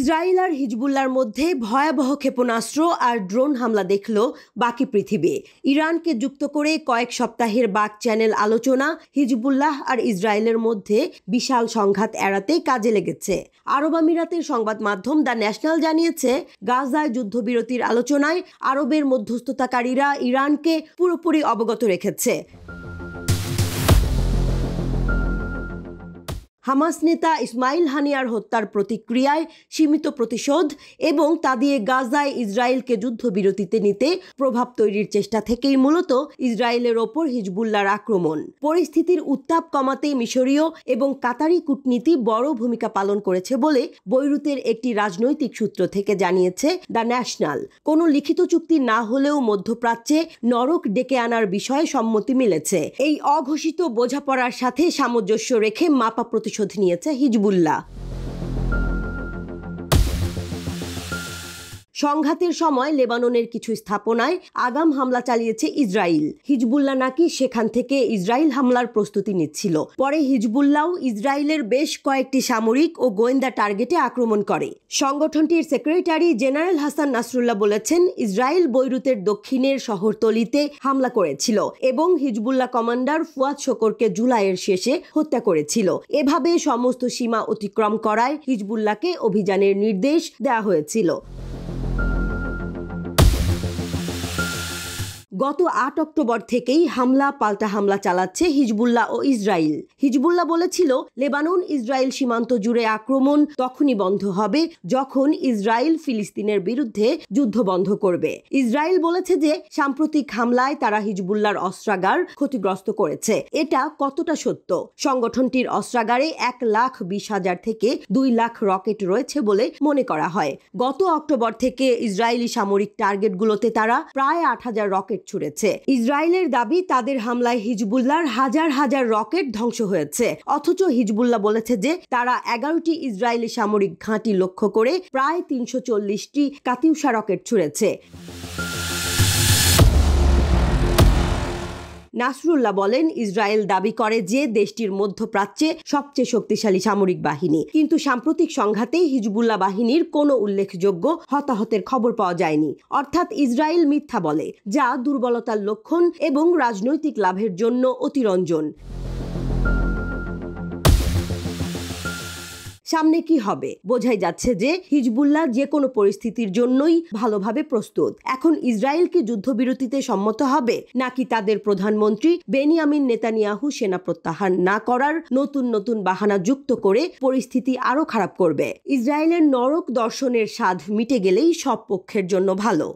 Israel আর হিজবুল্লাহর মধ্যে ভয়াবহ ক্ষেপণাস্ত্র আর ড্রোন হামলা দেখল বাকি পৃথিবী। ইরানকে যুক্ত করে কয়েক সপ্তাহের বাক চ্যানেল আলোচনা হিজবুল্লাহ আর ইসরায়েলের মধ্যে বিশাল সংঘাত এড়াতে কাজে লেগেছে। আরব আমিরাতের সংবাদ মাধ্যম দ্য ন্যাশনাল জানিয়েছে, গাজায় যুদ্ধবিরতির আলোচনায় আরবের মধ্যস্থতাকারীরা ইরানকে পুরোপুরি অবগত রেখেছে। হামাস নেতা ইসমাইল হানিয়ার হত্যার প্রতিক্রিয়ায় সীমিত প্রতিশোধ এবং তা দিয়ে গাজায় ইসরায়েলকে যুদ্ধবিরতিতে নিতে প্রভাব তৈরির চেষ্টা থেকেই মূলত ইসরায়েলের ওপর হিজবুল্লাহর আক্রমণ। পরিস্থিতির উত্তাপ কমাতে মিশরীয় এবং কাতারি কূটনীতি বড় ভূমিকা পালন করেছে বলে বৈরুতের একটি রাজনৈতিক সূত্র থেকে জানিয়েছে দ্য ন্যাশনাল। কোনো লিখিত চুক্তি না হলেও মধ্যপ্রাচ্যে নরক ডেকে আনার বিষয়ে সম্মতি মিলেছে। এই অঘোষিত বোঝাপড়ার সাথে সামঞ্জস্য রেখে মাপা প্রতিশোধ নিয়েছে হিজবুল্লাহ। সংঘাতের সময় লেবাননের কিছু স্থাপনায় আগাম হামলা চালিয়েছে ইসরায়েল। হিজবুল্লাহ নাকি সেখান থেকে ইসরায়েল হামলার প্রস্তুতি নিচ্ছিল। পরে হিজবুল্লাহও ইসরায়েলের বেশ কয়েকটি সামরিক ও গোয়েন্দা টার্গেটে আক্রমণ করে। সংগঠনটির সেক্রেটারি জেনারেল হাসান নাসরুল্লাহ বলেছেন, ইসরায়েল বৈরুতের দক্ষিণের শহরতলিতে হামলা করেছিল এবং হিজবুল্লাহ কমান্ডার ফুয়াদ শকরকে জুলাইয়ের শেষে হত্যা করেছিল। এভাবে সমস্ত সীমা অতিক্রম করায় হিজবুল্লাহকে অভিযানের নির্দেশ দেওয়া হয়েছিল। গত ৮ অক্টোবর থেকেই হামলা পাল্টা হামলা চালাচ্ছে হিজবুল্লাহ ও ইসরায়েল। হিজবুল্লাহ বলেছিল, লেবানন ইসরায়েল সীমান্ত জুড়ে আক্রমণ তখনই বন্ধ হবে যখন ইসরায়েল ফিলিস্তিনের বিরুদ্ধে যুদ্ধ বন্ধ করবে। ইসরায়েল বলেছে যে সাম্প্রতিক হামলায় তারা হিজবুল্লাহর অস্ত্রাগার ক্ষতিগ্রস্ত করেছে। এটা কতটা সত্য? সংগঠনটির অস্ত্রাগারে 1,20,000 থেকে 2 লাখ রকেট রয়েছে বলে মনে করা হয়। গত অক্টোবর থেকে ইসরায়েলি সামরিক টার্গেটগুলোতে তারা প্রায় 8,000 রকেট ছুড়েছে। ইসরায়েলের দাবি, তাদের হামলায় হিজবুল্লাহর হাজার হাজার রকেট ধ্বংস হয়েছে। অথচ হিজবুল্লাহ বলেছে যে তারা 11টি ইসরায়েলি সামরিক ঘাঁটি লক্ষ্য করে প্রায় 340টি কাতিউশা রকেট ছুড়েছে। নাসরুল্লাহ বলেন, ইসরায়েল দাবি করে যে দেশটির মধ্যপ্রাচ্যে সবচেয়ে শক্তিশালী সামরিক বাহিনী, কিন্তু সাম্প্রতিক সংঘাতে হিজবুল্লাহ বাহিনীর কোনো উল্লেখযোগ্য হতাহতের খবর পাওয়া যায়নি। অর্থাৎ ইসরায়েল মিথ্যা বলে, যা দুর্বলতার লক্ষণ এবং রাজনৈতিক লাভের জন্য অতিরঞ্জন। সামনে কি হবে? বোঝাই যাচ্ছে যে হিজবুল্লাহ যে কোনো পরিস্থিতির জন্যই ভালোভাবে প্রস্তুত। এখন ইসরায়েল কি যুদ্ধবিরতিতে সম্মত হবে, নাকি তাদের প্রধানমন্ত্রী বেনিয়ামিন নেতানিয়াহু সেনা প্রত্যাহার না করার নতুন নতুন বাহানা যুক্ত করে পরিস্থিতি আরো খারাপ করবে? ইসরায়েলের নরক দর্শনের স্বাদ মিটে গেলেই সব পক্ষের জন্য ভালো।